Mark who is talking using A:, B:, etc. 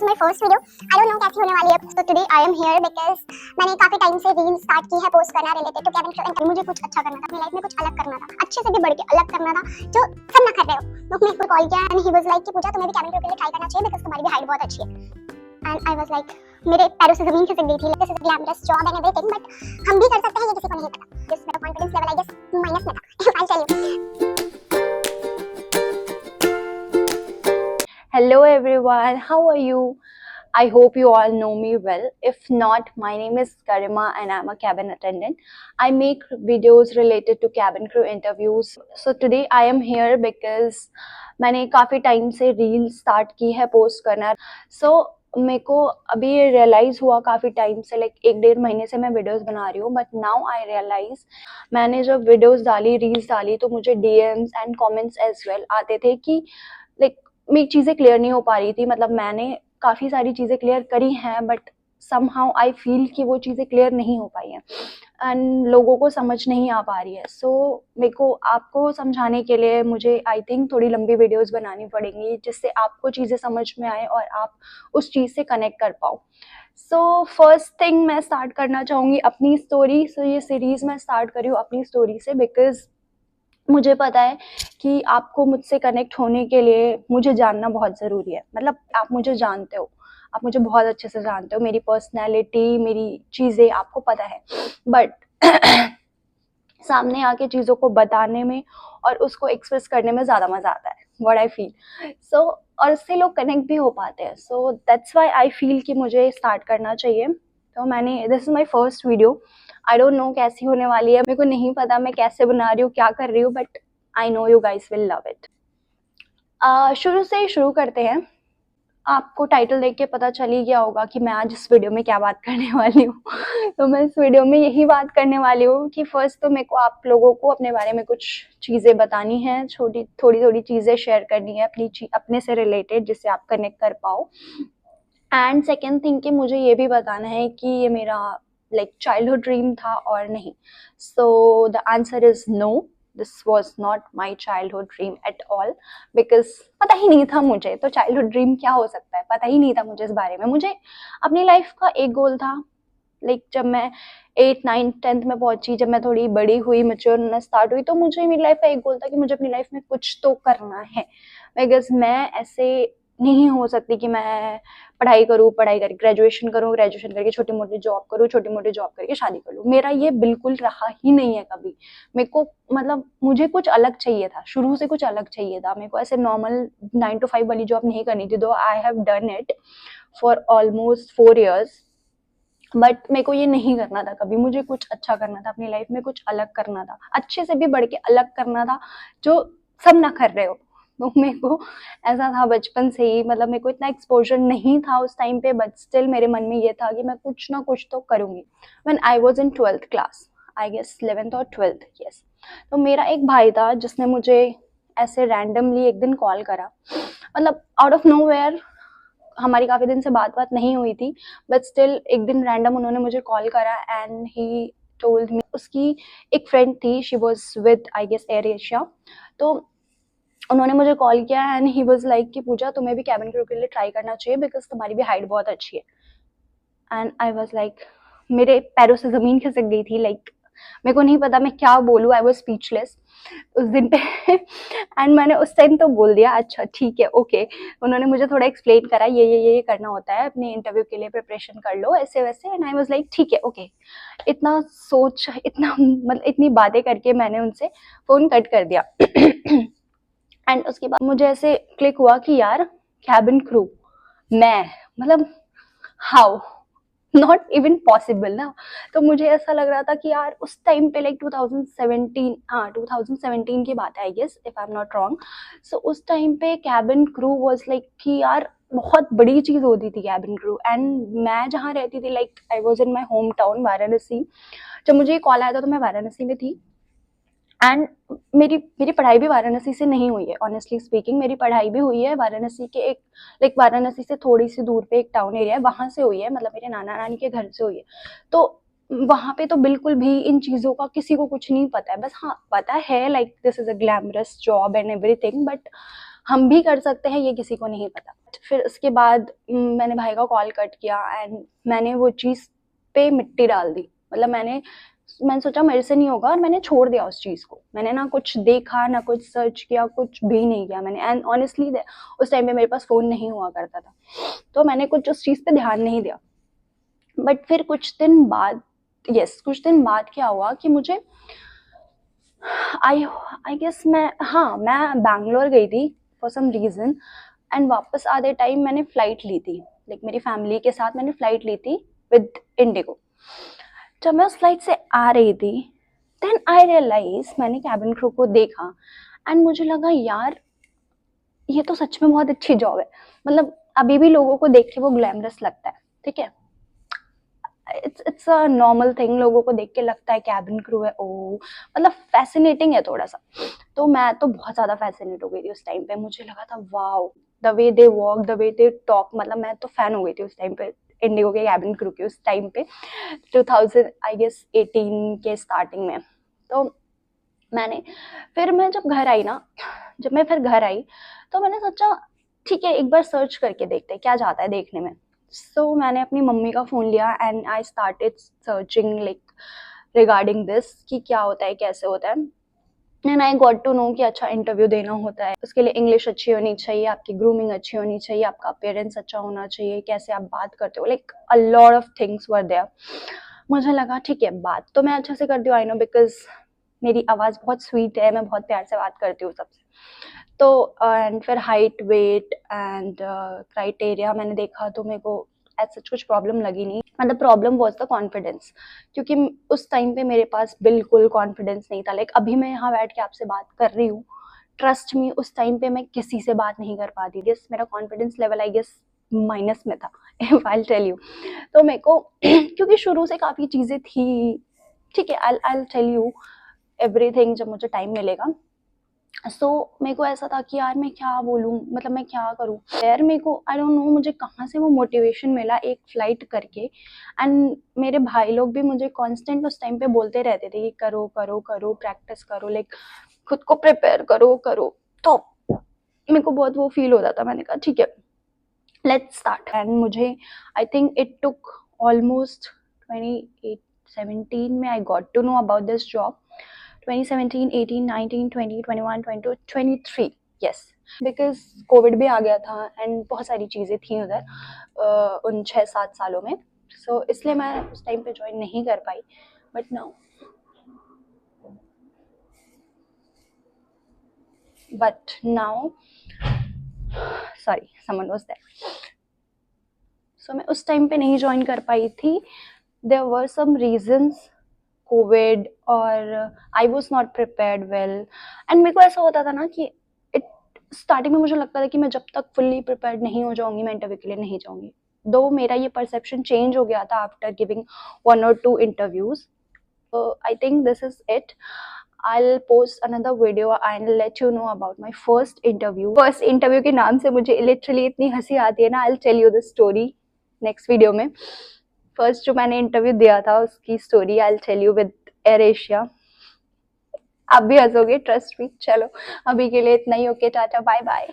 A: To my first video. I don't know कैसी होने वाली है, तो today I am here because मैंने काफी टाइम से रील स्टार्ट की है पोस्ट करना रिलेटेड टू केविन क्रू। मुझे कुछ अच्छा करना था अपनी लाइफ में, कुछ अलग करना था, अच्छे से भी बढ़ के अलग करना था जो सब ना कर रहे हो। तो मैं इसको कॉल किया एंड ही वाज लाइक कि पूजा तुम्हें भी केविन क्रू के लिए ट्राई करना चाहिए बिकॉज तुम्हारी भी हाइट बहुत अच्छी है। एंड आई वाज लाइक मेरे पैरों से जमीन खिसक गई थी। This is glamorous job and everything, but हम भी कर सकते हैं, ये किसी को नहीं पता। जस्ट मेरा confidence level I guess minus में था। I tell you.
B: Hello everyone, how are you? I hope you all know me well. If not, my name is Karima and I'm a cabin attendant. I make videos related to cabin crew interviews. So today I am here because मैंने काफ़ी time से reel start की है post करना। So मेरे को अभी ये रियलाइज़ हुआ काफ़ी टाइम से, लाइक 1-1.5 महीने से मैं वीडियोस बना रही हूँ, बट नाउ आई रियलाइज़ मैंने जब वीडियोस डाली, रील्स डाली, तो मुझे DMs and comments as well आते थे कि लाइक मेरी चीज़ें क्लियर नहीं हो पा रही थी। मतलब मैंने काफ़ी सारी चीज़ें क्लियर करी हैं, बट समहाउ आई फील कि वो चीज़ें क्लियर नहीं हो पाई हैं एंड लोगों को समझ नहीं आ पा रही है। सो मेरे को आपको समझाने के लिए मुझे आई थिंक थोड़ी लंबी वीडियोस बनानी पड़ेंगी, जिससे आपको चीज़ें समझ में आए और आप उस चीज़ से कनेक्ट कर पाओ। सो फर्स्ट थिंग मैं स्टार्ट करना चाहूँगी अपनी स्टोरी। सो ये सीरीज़ मैं स्टार्ट करी हूँ अपनी स्टोरी से बिकॉज़ मुझे पता है कि आपको मुझसे कनेक्ट होने के लिए मुझे जानना बहुत ज़रूरी है। मतलब आप मुझे जानते हो, आप मुझे बहुत अच्छे से जानते हो, मेरी पर्सनैलिटी, मेरी चीज़ें आपको पता है, बट सामने आके चीज़ों को बताने में और उसको एक्सप्रेस करने में ज़्यादा मज़ा आता है, व्हाट आई फील। सो और उससे लोग कनेक्ट भी हो पाते हैं। So that's why I feel कि मुझे स्टार्ट करना चाहिए। तो मैंने this is my first video. I don't know कैसी होने वाली है, मेरे को नहीं पता मैं कैसे बना रही हूँ, क्या कर रही हूँ, but I know you guys will love it. शुरू से ही शुरू करते हैं। आपको टाइटल देख के पता चल ही गया होगा कि मैं आज इस वीडियो में क्या बात करने वाली हूँ। तो मैं इस वीडियो में यही बात करने वाली हूँ कि फर्स्ट तो मेरे को आप लोगों को अपने बारे में कुछ चीज़ें बतानी हैं, थोड़ी चीज़ें शेयर करनी है अपने से रिलेटेड, जिससे आप कनेक्ट कर पाओ। एंड सेकेंड थिंग कि मुझे ये भी बताना है कि ये मेरा लाइक चाइल्डहुड ड्रीम था और नहीं। So the answer is no, this was not my childhood dream at all, because पता ही नहीं था मुझे तो चाइल्डहुड ड्रीम क्या हो सकता है, पता ही नहीं था मुझे इस बारे में। मुझे अपनी लाइफ का एक गोल था, लाइक जब मैं 8, 9, 10th में पहुंची, जब मैं थोड़ी बड़ी हुई, मैच्योर होना स्टार्ट हुई, तो मुझे मेरी लाइफ का एक गोल था कि मुझे अपनी लाइफ में कुछ तो करना है। बिकॉज मैं ऐसे नहीं हो सकती कि मैं पढ़ाई करके ग्रेजुएशन करके छोटी मोटी जॉब करके शादी कर लूँ। मेरा ये बिल्कुल रहा ही नहीं है कभी। मेरे को मतलब मुझे कुछ अलग चाहिए था, शुरू से कुछ अलग चाहिए था। मेरे को ऐसे नॉर्मल 9 to 5 वाली जॉब नहीं करनी थी, दो I have done it for almost 4 years, but मेरे को ये नहीं करना था कभी। मुझे कुछ अच्छा करना था अपनी लाइफ में, कुछ अलग करना था, अच्छे से भी बढ़ के अलग करना था जो सब ना कर रहे हो। तो मेरे को ऐसा था बचपन से ही, मतलब मेरे को इतना एक्सपोजर नहीं था उस टाइम पे, बट स्टिल मेरे मन में ये था कि मैं कुछ ना कुछ तो करूँगी। When I was in 12th class, I guess 11th और 12th, यस। तो मेरा एक भाई था जिसने मुझे ऐसे रैंडमली एक दिन कॉल करा, मतलब आउट ऑफ नोवेयर। हमारी काफ़ी दिन से बात नहीं हुई थी, बट स्टिल एक दिन रैंडम उन्होंने मुझे कॉल करा एंड ही टोल्ड मी। उसकी एक फ्रेंड थी, she was with I guess Air Asia. तो उन्होंने मुझे कॉल किया एंड ही वाज लाइक कि पूजा तुम्हें भी कैबिन क्रू के लिए ट्राई करना चाहिए बिकॉज तुम्हारी भी हाइट बहुत अच्छी है। एंड आई वाज लाइक, मेरे पैरों से ज़मीन खिसक गई थी। लाइक मेरे को नहीं पता मैं क्या बोलूँ, आई वाज स्पीचलेस उस दिन पे। एंड मैंने उस टाइम तो बोल दिया अच्छा ठीक है ओके। उन्होंने मुझे थोड़ा एक्सप्लेन करा, ये करना होता है, अपने इंटरव्यू के लिए प्रिपरेशन कर लो ऐसे वैसे। एंड आई वाज लाइक ठीक है ओके। इतना सोच, इतना मतलब इतनी बातें करके मैंने उनसे फ़ोन कट कर दिया। एंड उसके बाद मुझे ऐसे क्लिक हुआ कि यार कैबिन क्रू, मैं मतलब हाउ, नॉट इवन पॉसिबल ना। तो मुझे ऐसा लग रहा था कि यार उस टाइम पे लाइक 2017, हाँ 2017 की बात है I guess, if I am not wrong. So उस टाइम पे कैबिन क्रू वाज लाइक कि यार बहुत बड़ी चीज़ होती थी कैबिन क्रू। एंड मैं जहाँ रहती थी, like I was in my home town Varanasi. जब मुझे ये कॉल आया था तो मैं वाराणसी में थी। एंड मेरी पढ़ाई भी वाराणसी से नहीं हुई है, ऑनेस्टली स्पीकिंग। मेरी पढ़ाई भी हुई है वाराणसी के एक, लाइक वाराणसी से थोड़ी सी दूर पे एक टाउन एरिया है, वहाँ से हुई है, मतलब मेरे नाना नानी के घर से हुई है। तो वहाँ पे तो बिल्कुल भी इन चीज़ों का किसी को कुछ नहीं पता है। बस हाँ पता है like this is a glamorous job and everything, but हम भी कर सकते हैं, ये किसी को नहीं पता। फिर उसके बाद मैंने भाई का कॉल कट किया एंड मैंने वो चीज़ पे मिट्टी डाल दी। मतलब मैंने सोचा मेरे से नहीं होगा और मैंने छोड़ दिया उस चीज़ को। मैंने ना कुछ देखा, ना कुछ सर्च किया, कुछ भी नहीं किया मैंने। एंड ऑनेस्टली उस टाइम पे मेरे पास फ़ोन नहीं हुआ करता था, तो मैंने कुछ उस चीज़ पे ध्यान नहीं दिया। बट फिर कुछ दिन बाद क्या हुआ कि मुझे आई गेस मैं बैंगलोर गई थी फॉर सम रीज़न एंड वापस आधे टाइम मैंने फ़्लाइट ली थी, लाइक मेरी फैमिली के साथ मैंने फ़्लाइट ली थी विद इंडिगो। जब मैं उस फ्लाइट से आ रही थी देन आई रियलाइज, मैंने कैबिन क्रू को देखा एंड मुझे लगा यार ये तो सच में बहुत अच्छी जॉब है। मतलब अभी भी लोगों को देख के वो ग्लैमरस लगता है, ठीक है, इट्स अ नॉर्मल थिंग, लोगों को देख के लगता है कैबिन क्रू है, ओ मतलब फैसिनेटिंग है थोड़ा सा। तो मैं तो बहुत ज़्यादा फैसिनेट हो गई थी उस टाइम पे। मुझे लगा था wow, the way they walk, the way they talk, मतलब मैं तो फैन हो गई थी उस टाइम पे इंडिगो के कैबिन क्रू के। उस टाइम पे 2000 आई गेस 18 के स्टार्टिंग में। तो मैंने फिर मैं जब मैं फिर घर आई तो मैंने सोचा ठीक है एक बार सर्च करके देखते हैं क्या जाता है देखने में। सो मैंने अपनी मम्मी का फ़ोन लिया and I started searching like regarding this कि क्या होता है, कैसे होता है। And I got to know कि अच्छा इंटरव्यू देना होता है, उसके लिए इंग्लिश अच्छी होनी चाहिए, आपकी ग्रूमिंग अच्छी होनी चाहिए, आपका अपीयरेंस अच्छा होना चाहिए, कैसे आप बात करते हो, like a lot of things were there. मुझे लगा ठीक है बात तो मैं अच्छे से करती हूँ, आई नो, बिकॉज मेरी आवाज़ बहुत स्वीट है, मैं बहुत प्यार से बात करती हूँ सबसे। तो एंड फिर हाइट, वेट एंड क्राइटेरिया मैंने देखा तो मेरे को एज सच कुछ प्रॉब्लम लगी नहीं। मतलब प्रॉब्लम वॉज द कॉन्फिडेंस, क्योंकि उस टाइम पे मेरे पास बिल्कुल कॉन्फिडेंस नहीं था। लाइक अभी मैं यहाँ बैठ के आपसे बात कर रही हूँ, ट्रस्ट मी उस टाइम पे मैं किसी से बात नहीं कर पाती थी। मेरा confidence level I guess minus में था इफ आई टेल यू। तो मेरे को क्योंकि शुरू से काफ़ी चीज़ें थी, ठीक है, आई टेल यू एवरीथिंग जब मुझे टाइम मिलेगा। सो मेरे को ऐसा था कि यार मैं क्या बोलूँ, मतलब मैं क्या करूँ यार। मेरे को आई डोंट नो मुझे कहाँ से वो मोटिवेशन मिला एक फ़्लाइट करके। एंड मेरे भाई लोग भी मुझे कांस्टेंट उस टाइम पे बोलते रहते थे कि करो करो करो, प्रैक्टिस करो, लाइक खुद को प्रिपेयर करो करो। तो मेरे को बहुत वो फील होता था। मैंने कहा ठीक है लेट्स स्टार्ट। एंड मुझे I think it took almost 2017 में I got to know about this job. 2017, 18, 19, 20, 21, 22, 23, yes, because Covid भी आ गया था एंड बहुत सारी चीज़ें थी उधर उन 6-7 सालों में। सो इसलिए मैं उस टाइम पे ज्वाइन नहीं कर पाई। But now sorry someone was there. So मैं उस टाइम पे नहीं ज्वाइन कर पाई थी। There were some reasons, covid, और I was not prepared well. And मेरे को ऐसा होता था ना कि इट स्टार्टिंग में मुझे लगता था कि मैं जब तक फुल्ली प्रिपेयर्ड नहीं हो जाऊंगी मैं इंटरव्यू के लिए नहीं जाऊंगी। दो मेरा ये परसेप्शन चेंज हो गया था after giving 1 or 2 interviews. I think this is it. I'll post another video and let you know about my first interview. First interview के नाम से मुझे literally इतनी हंसी आती है ना। I'll tell you the story next video में। फर्स्ट जो मैंने इंटरव्यू दिया था उसकी story I will tell you with Air Asia. आप भी हंसोगे, ट्रस्ट मी। चलो अभी के लिए इतना ही, ओके, टाटा, बाय बाय।